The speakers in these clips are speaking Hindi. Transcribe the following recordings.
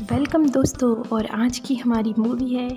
वेलकम दोस्तों। और आज की हमारी मूवी है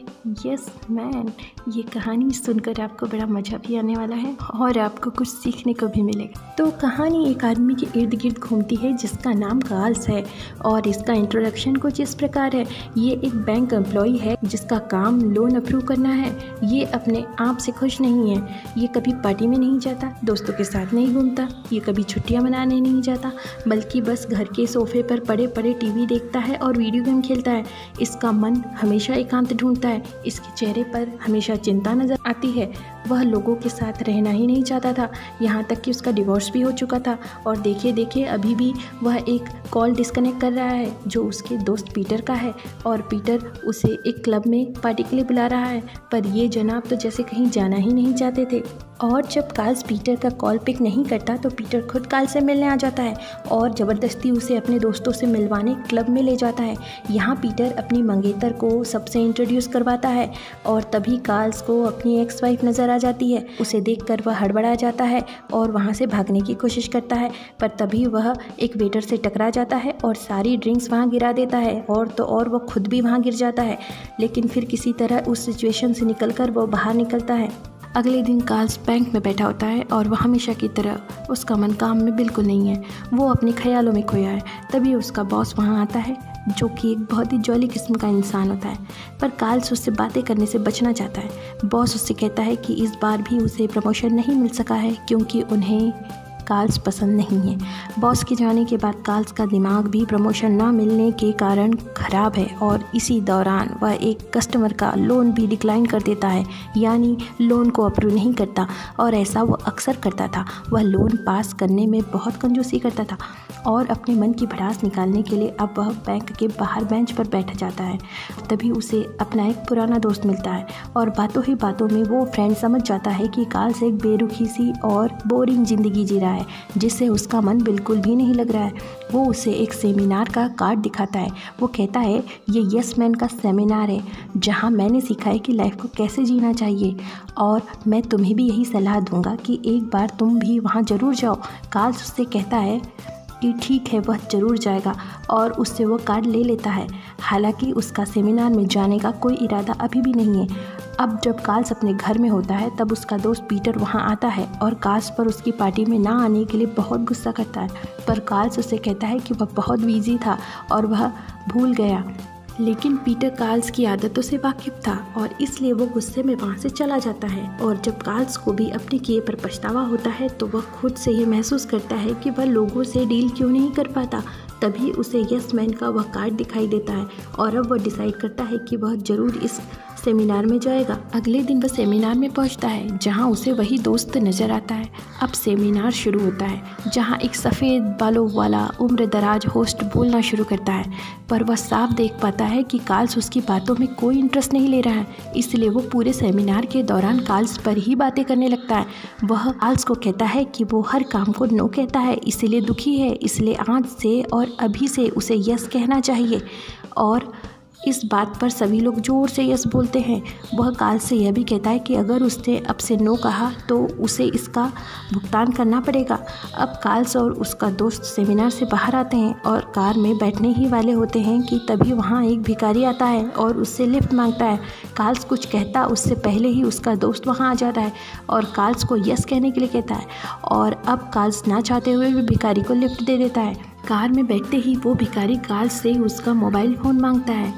यस मैन। ये कहानी सुनकर आपको बड़ा मज़ा भी आने वाला है और आपको कुछ सीखने को भी मिलेगा। तो कहानी एक आदमी के इर्द गिर्द घूमती है जिसका नाम कार्ल्स है और इसका इंट्रोडक्शन कुछ इस प्रकार है। ये एक बैंक एम्प्लॉय है जिसका काम लोन अप्रूव करना है। ये अपने आप से खुश नहीं है। ये कभी पार्टी में नहीं जाता, दोस्तों के साथ नहीं घूमता, ये कभी छुट्टियाँ मनाने नहीं जाता, बल्कि बस घर के सोफे पर पड़े पड़े टीवी देखता है और वीडियो गेम खेलता है। इसका मन हमेशा एकांत ढूंढता है। इसके चेहरे पर हमेशा चिंता नजर आती है। वह लोगों के साथ रहना ही नहीं चाहता था, यहाँ तक कि उसका डिवोर्स भी हो चुका था। और देखिए देखिए अभी भी वह एक कॉल डिस्कनेक्ट कर रहा है जो उसके दोस्त पीटर का है। और पीटर उसे एक क्लब में पार्टी के लिए बुला रहा है, पर ये जनाब तो जैसे कहीं जाना ही नहीं चाहते थे। और जब कार्ल्स पीटर का कॉल पिक नहीं करता तो पीटर खुद कार्ल से मिलने आ जाता है और ज़बरदस्ती उसे अपने दोस्तों से मिलवाने क्लब में ले जाता है। यहाँ पीटर अपनी मंगेतर को सबसे इंट्रोड्यूस करवाता है और तभी कार्ल्स को अपनी एक्स वाइफ नज़र आ जाती है। उसे देखकर वह हड़बड़ा जाता है और वहाँ से भागने की कोशिश करता है, पर तभी वह एक वेटर से टकरा जाता है और सारी ड्रिंक्स वहाँ गिरा देता है। और तो और वह खुद भी वहाँ गिर जाता है, लेकिन फिर किसी तरह उस सिचुएशन से निकलकर वो बाहर निकलता है। अगले दिन कार्ल्स बैंक में बैठा होता है और वह हमेशा की तरह उसका मन काम में बिल्कुल नहीं है। वो अपने ख्यालों में खोया है। तभी उसका बॉस वहाँ आता है जो कि एक बहुत ही जॉली किस्म का इंसान होता है, पर कार्ल्स उससे बातें करने से बचना चाहता है। बॉस उससे कहता है कि इस बार भी उसे प्रमोशन नहीं मिल सका है क्योंकि उन्हें कार्ल्स पसंद नहीं है। बॉस के जाने के बाद कार्ल्स का दिमाग भी प्रमोशन ना मिलने के कारण ख़राब है और इसी दौरान वह एक कस्टमर का लोन भी डिक्लाइन कर देता है, यानी लोन को अप्रूव नहीं करता। और ऐसा वो अक्सर करता था। वह लोन पास करने में बहुत कंजूसी करता था और अपने मन की भड़ास निकालने के लिए अब वह बैंक के बाहर बेंच पर बैठ जाता है। तभी उसे अपना एक पुराना दोस्त मिलता है और बातों ही बातों में वो फ्रेंड समझ जाता है कि कार्ल्स एक बेरुखी सी और बोरिंग ज़िंदगी जी रहा है जिससे उसका मन बिल्कुल भी नहीं लग रहा है। वो उसे एक सेमिनार का कार्ड दिखाता है। वो कहता है ये यस मैन का सेमिनार है जहाँ मैंने सीखा है कि लाइफ को कैसे जीना चाहिए और मैं तुम्हें भी यही सलाह दूंगा कि एक बार तुम भी वहाँ ज़रूर जाओ। कार्ल्स उससे कहता है कि ठीक है, वह ज़रूर जाएगा और उससे वो कार्ड ले लेता है। हालांकि उसका सेमिनार में जाने का कोई इरादा अभी भी नहीं है। अब जब कार्ल्स अपने घर में होता है तब उसका दोस्त पीटर वहाँ आता है और कार्ल्स पर उसकी पार्टी में ना आने के लिए बहुत गुस्सा करता है, पर कार्ल्स उससे कहता है कि वह बहुत बिजी था और वह भूल गया। लेकिन पीटर कार्ल्स की आदतों से वाकिफ था और इसलिए वो गुस्से में वहाँ से चला जाता है। और जब कार्ल्स को भी अपने किए पर पछतावा होता है तो वह खुद से ये महसूस करता है कि वह लोगों से डील क्यों नहीं कर पाता। तभी उसे यस मैन का वह कार्ड दिखाई देता है और अब वह डिसाइड करता है कि वह ज़रूर इस सेमिनार में जाएगा। अगले दिन वह सेमिनार में पहुंचता है जहां उसे वही दोस्त नज़र आता है। अब सेमिनार शुरू होता है जहां एक सफ़ेद बालों वाला उम्र दराज होस्ट बोलना शुरू करता है, पर वह साफ देख पाता है कि कार्ल्स उसकी बातों में कोई इंटरेस्ट नहीं ले रहा है। इसलिए वो पूरे सेमिनार के दौरान कार्ल्स पर ही बातें करने लगता है। वह कार्ल्स को कहता है कि वो हर काम को नो कहता है, इसलिए दुखी है, इसलिए आज से और अभी से उसे यस कहना चाहिए। और इस बात पर सभी लोग जोर से यस बोलते हैं। वह कार्ल्स से यह भी कहता है कि अगर उसने अब से नो कहा तो उसे इसका भुगतान करना पड़ेगा। अब कार्ल्स और उसका दोस्त सेमिनार से बाहर आते हैं और कार में बैठने ही वाले होते हैं कि तभी वहाँ एक भिखारी आता है और उससे लिफ्ट मांगता है। कार्ल्स कुछ कहता उससे पहले ही उसका दोस्त वहाँ आ जाता है और कार्ल्स को यस कहने के लिए कहता है और अब कार्ल्स ना चाहते हुए भी भिखारी को लिफ्ट दे देता है। कार में बैठते ही वो भिखारी कार्ल्स से उसका मोबाइल फ़ोन मांगता है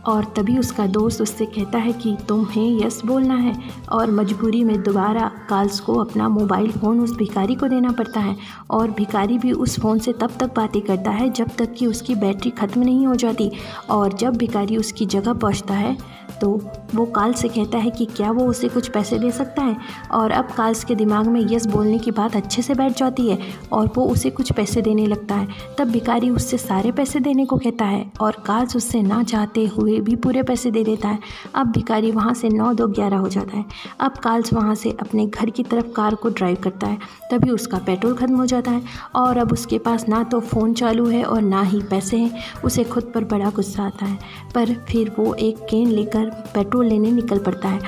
और तभी उसका दोस्त उससे कहता है कि तुम्हें यस बोलना है और मजबूरी में दोबारा कार्ल्स को अपना मोबाइल फ़ोन उस भिखारी को देना पड़ता है। और भिखारी भी उस फ़ोन से तब तक बातें करता है जब तक कि उसकी बैटरी ख़त्म नहीं हो जाती। और जब भिखारी उसकी जगह पहुंचता है तो वो कार्ल्स से कहता है कि क्या वो उसे कुछ पैसे दे सकता है। और अब कार्ल्स के दिमाग में यस बोलने की बात अच्छे से बैठ जाती है और वो उसे कुछ पैसे देने लगता है। तब भिखारी उससे सारे पैसे देने को कहता है और कार्ल्स उससे ना चाहते हुए भी पूरे पैसे दे देता है। अब भिखारी वहाँ से 9 2 11 हो जाता है। अब कार्ल्स वहाँ से अपने घर की तरफ कार को ड्राइव करता है, तभी उसका पेट्रोल ख़त्म हो जाता है और अब उसके पास ना तो फ़ोन चालू है और ना ही पैसे हैं। उसे खुद पर बड़ा गुस्सा आता है, पर फिर वो एक कैन लेकर पेट्रोल लेने निकल पड़ता है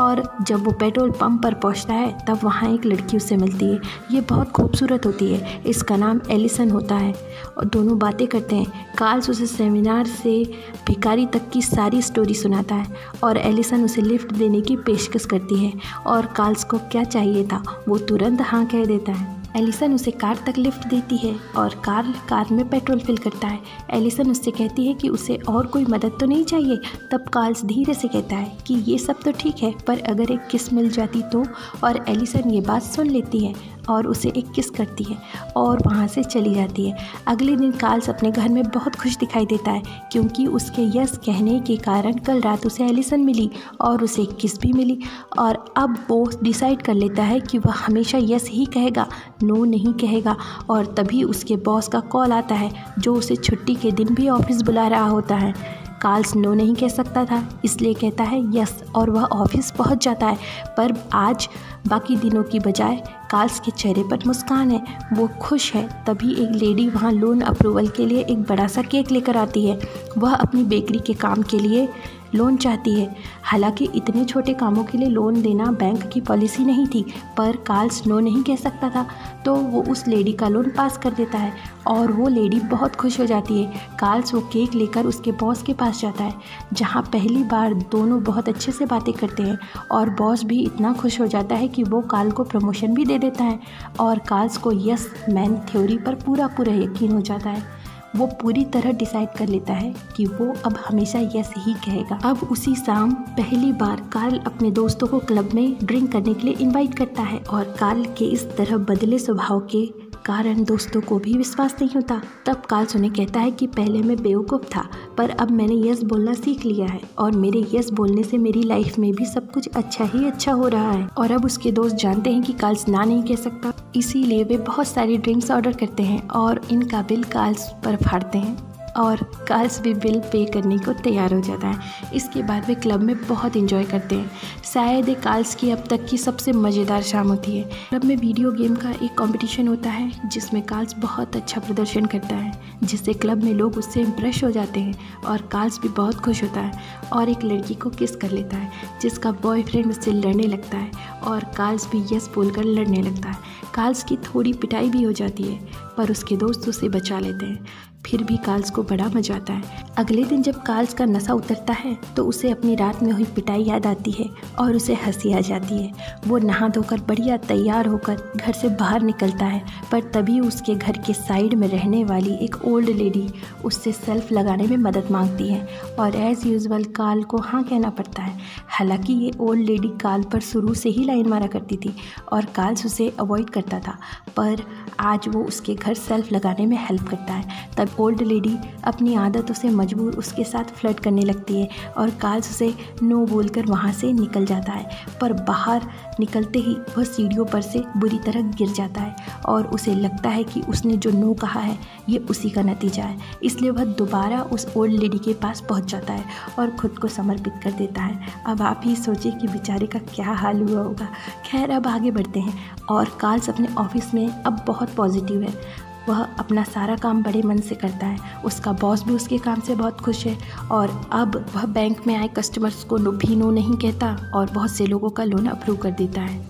और जब वो पेट्रोल पंप पर पहुंचता है तब वहाँ एक लड़की उससे मिलती है। ये बहुत खूबसूरत होती है, इसका नाम एलिसन होता है और दोनों बातें करते हैं। कार्ल्स उसे सेमिनार से भिखारी तक की सारी स्टोरी सुनाता है और एलिसन उसे लिफ्ट देने की पेशकश करती है और कार्ल्स को क्या चाहिए था वो तुरंत हाँ कह देता है। एलिसन उसे कार तक लिफ्ट देती है और कार्ल कार में पेट्रोल फिल करता है। एलिसन उससे कहती है कि उसे और कोई मदद तो नहीं चाहिए। तब कार्ल्स धीरे से कहता है कि ये सब तो ठीक है, पर अगर एक किस मिल जाती तो। और एलिसन ये बात सुन लेती है और उसे एक किस करती है और वहाँ से चली जाती है। अगले दिन कार्ल्स अपने घर में बहुत खुश दिखाई देता है क्योंकि उसके यस कहने के कारण कल रात उसे एलिसन मिली और उसे एक किस भी मिली। और अब वो डिसाइड कर लेता है कि वह हमेशा यस ही कहेगा, नो नहीं कहेगा। और तभी उसके बॉस का कॉल आता है जो उसे छुट्टी के दिन भी ऑफिस बुला रहा होता है। कार्ल्स नो नहीं कह सकता था, इसलिए कहता है यस और वह ऑफिस पहुंच जाता है। पर आज बाकी दिनों की बजाय कार्ल्स के चेहरे पर मुस्कान है, वो खुश है। तभी एक लेडी वहाँ लोन अप्रूवल के लिए एक बड़ा सा केक लेकर आती है। वह अपनी बेकरी के काम के लिए लोन चाहती है। हालांकि इतने छोटे कामों के लिए लोन देना बैंक की पॉलिसी नहीं थी, पर कार्ल्स नो नहीं कह सकता था तो वो उस लेडी का लोन पास कर देता है और वो लेडी बहुत खुश हो जाती है। कार्ल्स वो केक लेकर उसके बॉस के पास जाता है जहाँ पहली बार दोनों बहुत अच्छे से बातें करते हैं और बॉस भी इतना खुश हो जाता है कि वो कार्ल को प्रमोशन भी दे देता है और कार्ल्स को यस मैन थ्योरी पर पूरा यकीन हो जाता है। वो पूरी तरह डिसाइड कर लेता है कि वो अब हमेशा यस ही कहेगा। अब उसी शाम पहली बार कार्ल अपने दोस्तों को क्लब में ड्रिंक करने के लिए इनवाइट करता है और कार्ल के इस तरह बदले स्वभाव के कारण दोस्तों को भी विश्वास नहीं होता। तब कार्ल्स उन्हें कहता है कि पहले मैं बेवकूफ़ था, पर अब मैंने यस बोलना सीख लिया है और मेरे यस बोलने से मेरी लाइफ में भी सब कुछ अच्छा ही अच्छा हो रहा है। और अब उसके दोस्त जानते हैं कि कार्ल्स ना नहीं कह सकता, इसीलिए वे बहुत सारी ड्रिंक्स ऑर्डर करते हैं और इनका बिल कार्ल्स पर फाड़ते हैं और कार्ल्स भी बिल पे करने को तैयार हो जाता है। इसके बाद वे क्लब में बहुत एंजॉय करते हैं। शायद ये कार्ल्स की अब तक की सबसे मज़ेदार शाम होती है। क्लब में वीडियो गेम का एक कंपटीशन होता है जिसमें कार्ल्स बहुत अच्छा प्रदर्शन करता है, जिससे क्लब में लोग उससे इम्प्रेस हो जाते हैं और कार्ल्स भी बहुत खुश होता है और एक लड़की को किस कर लेता है जिसका बॉयफ्रेंड उससे लड़ने लगता है और कार्ल्स भी यस बोलकर लड़ने लगता है। कार्ल्स की थोड़ी पिटाई भी हो जाती है पर उसके दोस्त उसे बचा लेते हैं। फिर भी कार्ल्स को बड़ा मजा आता है। अगले दिन जब कार्ल्स का नशा उतरता है तो उसे अपनी रात में हुई पिटाई याद आती है और उसे हंसी आ जाती है। वो नहा धोकर बढ़िया तैयार होकर घर से बाहर निकलता है, पर तभी उसके घर के साइड में रहने वाली एक ओल्ड लेडी उससे सेल्फ लगाने में मदद मांगती है और एज़ यूजुअल कार्ल को हाँ कहना पड़ता है। हालांकि ये ओल्ड लेडी कार्ल पर शुरू से ही लाइन मारा करती थी और कार्ल्स उसे अवॉइड करता था, पर आज वो उसके घर सेल्फ लगाने में हेल्प करता है। तब ओल्ड लेडी अपनी आदतों से मजबूर उसके साथ फ्लर्ट करने लगती है और कार्ल्स उसे नो बोलकर वहाँ से निकल जाता है, पर बाहर निकलते ही वह सीढ़ियों पर से बुरी तरह गिर जाता है और उसे लगता है कि उसने जो नो कहा है ये उसी का नतीजा है। इसलिए वह दोबारा उस ओल्ड लेडी के पास पहुँच जाता है और ख़ुद को समर्पित कर देता है। अब आप ही सोचिए कि बेचारे का क्या हाल हुआ होगा। खैर अब आगे बढ़ते हैं और कार्ल्स अपने ऑफिस में अब बहुत पॉजिटिव है। वह अपना सारा काम बड़े मन से करता है। उसका बॉस भी उसके काम से बहुत खुश है और अब वह बैंक में आए कस्टमर्स को भी नो नहीं कहता और बहुत से लोगों का लोन अप्रूव कर देता है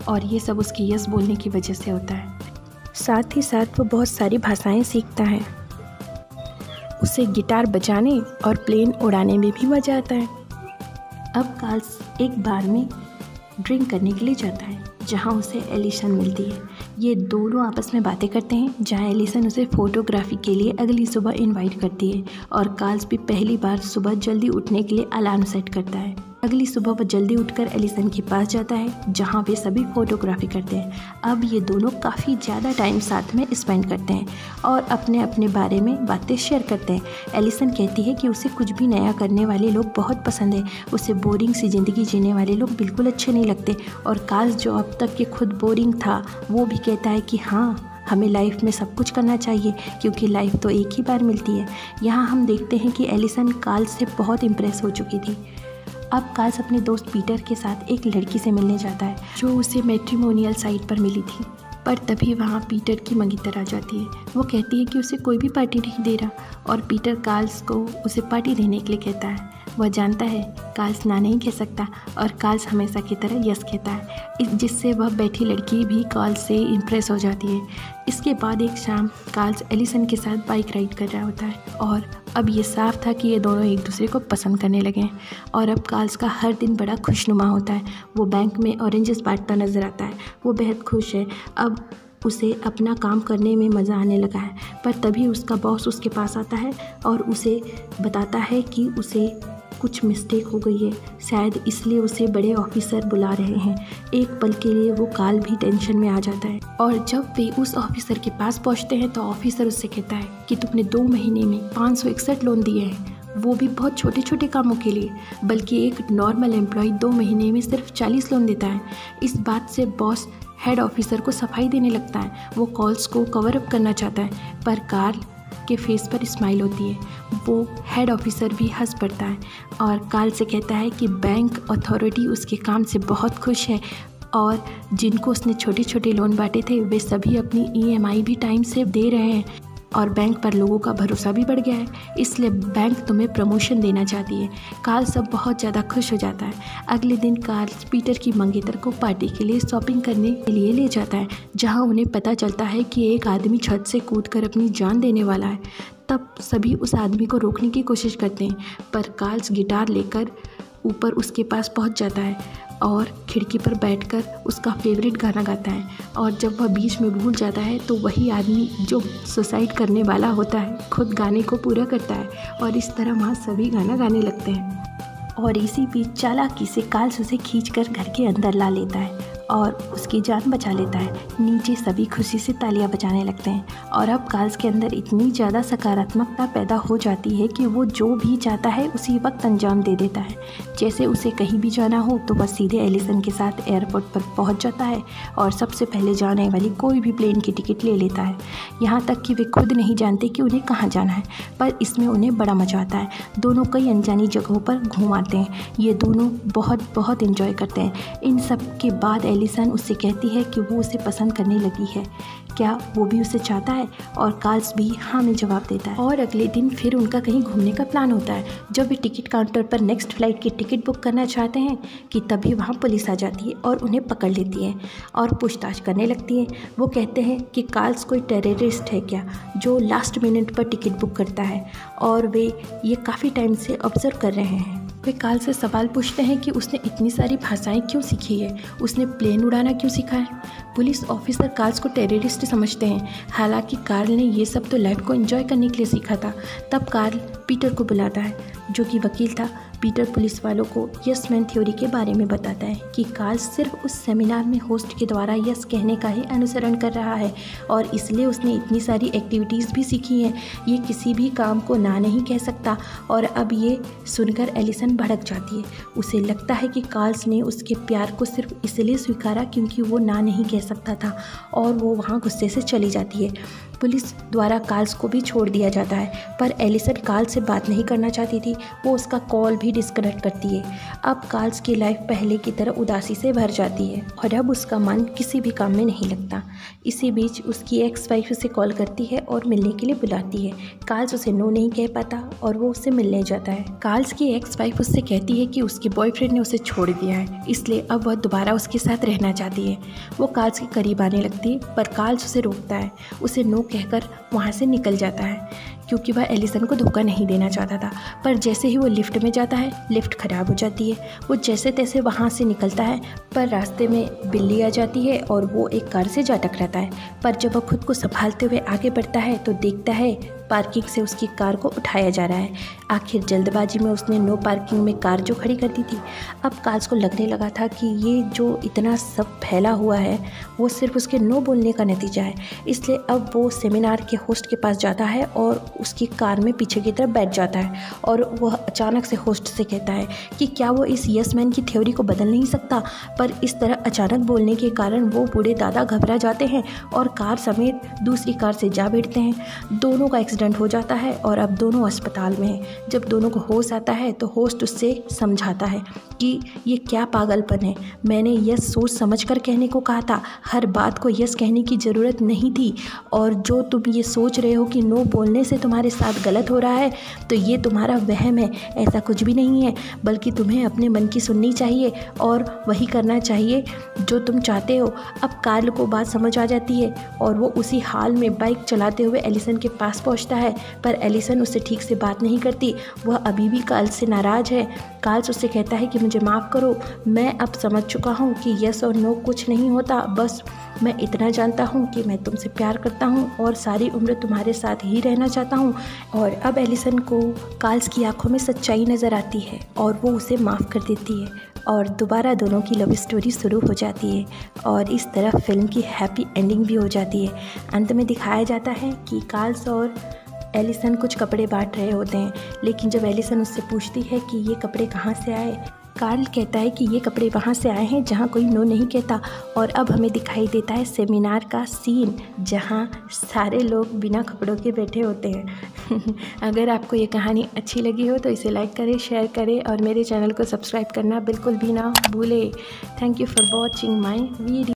और ये सब उसकी यस बोलने की वजह से होता है। साथ ही साथ वो बहुत सारी भाषाएं सीखता है। उसे गिटार बजाने और प्लेन उड़ाने में भी मज़ा आता है। अब कार्ल्स एक बार में ड्रिंक करने के लिए जाता है जहाँ उसे एलिसन मिलती है। ये दोनों आपस में बातें करते हैं जहाँ एलिसन उसे फ़ोटोग्राफी के लिए अगली सुबह इनवाइट करती है और कार्ल्स भी पहली बार सुबह जल्दी उठने के लिए अलार्म सेट करता है। अगली सुबह वह जल्दी उठकर एलिसन के पास जाता है जहाँ वे सभी फ़ोटोग्राफी करते हैं। अब ये दोनों काफ़ी ज़्यादा टाइम साथ में स्पेंड करते हैं और अपने अपने बारे में बातें शेयर करते हैं। एलिसन कहती है कि उसे कुछ भी नया करने वाले लोग बहुत पसंद है, उसे बोरिंग सी ज़िंदगी जीने वाले लोग बिल्कुल अच्छे नहीं लगते। और कार्ल्स जो अब तक के खुद बोरिंग था वो भी कहता है कि हाँ, हमें लाइफ में सब कुछ करना चाहिए क्योंकि लाइफ तो एक ही बार मिलती है। यहाँ हम देखते हैं कि एलिसन कार्ल्स से बहुत इम्प्रेस हो चुकी थी। अब कार्ल्स अपने दोस्त पीटर के साथ एक लड़की से मिलने जाता है जो उसे मैट्रिमोनियल साइट पर मिली थी, पर तभी वहाँ पीटर की मंगेतर आ जाती है। वो कहती है कि उसे कोई भी पार्टी नहीं दे रहा और पीटर कार्ल्स को उसे पार्टी देने के लिए कहता है। वह जानता है कार्ल्स ना नहीं कह सकता और कार्ल्स हमेशा की तरह यस कहता है, जिससे वह बैठी लड़की भी कार्ल्स से इम्प्रेस हो जाती है। इसके बाद एक शाम कार्ल्स एलिसन के साथ बाइक राइड कर रहा होता है और अब ये साफ था कि ये दोनों एक दूसरे को पसंद करने लगे हैं और अब कार्ल्स का हर दिन बड़ा खुशनुमा होता है। वो बैंक में ऑरेंजेस बांटता नज़र आता है। वो बेहद खुश है। अब उसे अपना काम करने में मज़ा आने लगा है। पर तभी उसका बॉस उसके पास आता है और उसे बताता है कि उसे कुछ मिस्टेक हो गई है, शायद इसलिए उसे बड़े ऑफिसर बुला रहे हैं। एक पल के लिए वो कार्ल भी टेंशन में आ जाता है और जब वे उस ऑफिसर के पास पहुंचते हैं तो ऑफिसर उससे कहता है कि तुमने 2 महीने में 561 लोन दिए हैं, वो भी बहुत छोटे छोटे कामों के लिए, बल्कि एक नॉर्मल एम्प्लॉय 2 महीने में सिर्फ 40 लोन देता है। इस बात से बॉस हेड ऑफिसर को सफाई देने लगता है। वो कॉल्स को कवर अप करना चाहता है पर कार्ल के फेस पर स्माइल होती है। वो हेड ऑफिसर भी हंस पड़ता है और कार्ल से कहता है कि बैंक अथॉरिटी उसके काम से बहुत खुश है और जिनको उसने छोटे छोटे लोन बांटे थे वे सभी अपनी EMI भी टाइम से दे रहे हैं और बैंक पर लोगों का भरोसा भी बढ़ गया है, इसलिए बैंक तुम्हें प्रमोशन देना चाहती है। कार्ल सब बहुत ज़्यादा खुश हो जाता है। अगले दिन कार्ल पीटर की मंगेतर को पार्टी के लिए शॉपिंग करने के लिए ले जाता है, जहां उन्हें पता चलता है कि एक आदमी छत से कूदकर अपनी जान देने वाला है। तब सभी उस आदमी को रोकने की कोशिश करते हैं पर कार्ल गिटार लेकर ऊपर उसके पास पहुंच जाता है और खिड़की पर बैठकर उसका फेवरेट गाना गाता है और जब वह बीच में भूल जाता है तो वही आदमी जो सुसाइड करने वाला होता है खुद गाने को पूरा करता है और इस तरह वहाँ सभी गाना गाने लगते हैं और इसी बीच चालाकी से कार्ल उसे खींचकर घर के अंदर ला लेता है और उसकी जान बचा लेता है। नीचे सभी खुशी से तालियां बजाने लगते हैं और अब कार्ल के अंदर इतनी ज़्यादा सकारात्मकता पैदा हो जाती है कि वो जो भी चाहता है उसी वक्त अंजाम दे देता है। जैसे उसे कहीं भी जाना हो तो वह सीधे एलिसन के साथ एयरपोर्ट पर पहुंच जाता है और सबसे पहले जाने वाली कोई भी प्लेन की टिकट ले लेता है। यहाँ तक कि वे खुद नहीं जानते कि उन्हें कहाँ जाना है, पर इसमें उन्हें बड़ा मजा आता है। दोनों कई अनजानी जगहों पर घूम आते हैं। ये दोनों बहुत एंजॉय करते हैं। इन सब के बाद एलिसन उससे कहती है कि वो उसे पसंद करने लगी है। क्या वो भी उसे चाहता है? और कार्ल्स भी हाँ में जवाब देता है और अगले दिन फिर उनका कहीं घूमने का प्लान होता है। जब वे टिकट काउंटर पर नेक्स्ट फ्लाइट की टिकट बुक करना चाहते हैं कि तभी वहाँ पुलिस आ जाती है और उन्हें पकड़ लेती है और पूछताछ करने लगती है। वो कहते हैं कि कार्ल्स कोई टेररिस्ट है क्या जो लास्ट मिनट पर टिकट बुक करता है और वे ये काफ़ी टाइम से ऑब्जर्व कर रहे हैं। वे कार्ल से सवाल पूछते हैं कि उसने इतनी सारी भाषाएं क्यों सीखी है, उसने प्लेन उड़ाना क्यों सीखा है। पुलिस ऑफिसर कार्ल को टेररिस्ट समझते हैं, हालांकि कार्ल ने ये सब तो लाइफ को एंजॉय करने के लिए सीखा था। तब कार्ल पीटर को बुलाता है जो कि वकील था। पीटर पुलिस वालों को यस मैन थ्योरी के बारे में बताता है कि कार्ल सिर्फ उस सेमिनार में होस्ट के द्वारा यस कहने का ही अनुसरण कर रहा है और इसलिए उसने इतनी सारी एक्टिविटीज़ भी सीखी हैं। ये किसी भी काम को ना नहीं कह सकता और अब ये सुनकर एलिसन भड़क जाती है। उसे लगता है कि कार्ल ने उसके प्यार को सिर्फ इसलिए स्वीकारा क्योंकि वो ना नहीं कह सकता था और वो वहाँ गुस्से से चली जाती है। पुलिस द्वारा कार्ल को भी छोड़ दिया जाता है पर एलिसन कार्ल से बात नहीं करना चाहती थी। वो उसका कॉल भी डिस्कनेक्ट करती है। अब कार्ल की लाइफ पहले की तरह उदासी से भर जाती है और अब उसका मन किसी भी काम में नहीं लगता। इसी बीच उसकी एक्स वाइफ उसे कॉल करती है और मिलने के लिए बुलाती है। कार्ल उसे नो नहीं कह पाता और वो उससे मिलने जाता है। कार्ल की एक्स वाइफ उससे कहती है कि उसके बॉयफ्रेंड ने उसे छोड़ दिया है, इसलिए अब वह दोबारा उसके साथ रहना चाहती है। वो कार्ल के करीब आने लगती है पर कार्ल उसे रोकता है। उसे नो कहकर वहाँ से निकल जाता है क्योंकि वह एलिसन को धोखा नहीं देना चाहता था। पर जैसे ही वो लिफ्ट में जाता है लिफ्ट खराब हो जाती है। वो जैसे तैसे वहाँ से निकलता है पर रास्ते में बिल्ली आ जाती है और वो एक कार से जा टकराता है। पर जब वह खुद को संभालते हुए आगे बढ़ता है तो देखता है पार्किंग से उसकी कार को उठाया जा रहा है। आखिर जल्दबाजी में उसने नो पार्किंग में कार जो खड़ी कर दी थी। अब कार्ल को लगने लगा था कि ये जो इतना सब फैला हुआ है वो सिर्फ उसके नो बोलने का नतीजा है। इसलिए अब वो सेमिनार के होस्ट के पास जाता है और उसकी कार में पीछे की तरफ बैठ जाता है और वह अचानक से होस्ट से कहता है कि क्या वो इस यस मैन की थ्योरी को बदल नहीं सकता। पर इस तरह अचानक बोलने के कारण वो बूढ़े दादा घबरा जाते हैं और कार समेत दूसरी कार से जा बैठते हैं। दोनों का एक्सीडेंट हो जाता है और अब दोनों अस्पताल में हैं। जब दोनों को होश आता है तो होस्ट उससे समझाता है कि ये क्या पागलपन है, मैंने यस सोच समझ कर कहने को कहा था, हर बात को यस कहने की ज़रूरत नहीं थी और जो तुम ये सोच रहे हो कि नो बोलने से तुम्हारा तुम्हारे साथ गलत हो रहा है तो ये तुम्हारा वहम है, ऐसा कुछ भी नहीं है, बल्कि तुम्हें अपने मन की सुननी चाहिए और वही करना चाहिए जो तुम चाहते हो। अब कार्ल को बात समझ आ जाती है और वो उसी हाल में बाइक चलाते हुए एलिसन के पास पहुंचता है, पर एलिसन उससे ठीक से बात नहीं करती। वह अभी भी कार्ल से नाराज़ है। कार्ल उससे कहता है कि मुझे माफ़ करो, मैं अब समझ चुका हूँ कि यस और नो कुछ नहीं होता, बस मैं इतना जानता हूँ कि मैं तुमसे प्यार करता हूँ और सारी उम्र तुम्हारे साथ ही रहना चाहता हूँ। और अब एलिसन को कार्ल की आंखों में सच्चाई नज़र आती है और वो उसे माफ़ कर देती है और दोबारा दोनों की लव स्टोरी शुरू हो जाती है और इस तरह फिल्म की हैप्पी एंडिंग भी हो जाती है। अंत में दिखाया जाता है कि कार्ल और एलिसन कुछ कपड़े बांट रहे होते हैं, लेकिन जब एलिसन उससे पूछती है कि ये कपड़े कहाँ से आए, कार्ल कहता है कि ये कपड़े वहाँ से आए हैं जहाँ कोई नो नहीं कहता। और अब हमें दिखाई देता है सेमिनार का सीन जहाँ सारे लोग बिना कपड़ों के बैठे होते हैं। अगर आपको ये कहानी अच्छी लगी हो तो इसे लाइक करें, शेयर करें और मेरे चैनल को सब्सक्राइब करना बिल्कुल भी ना भूलें। Thank you for watching my video.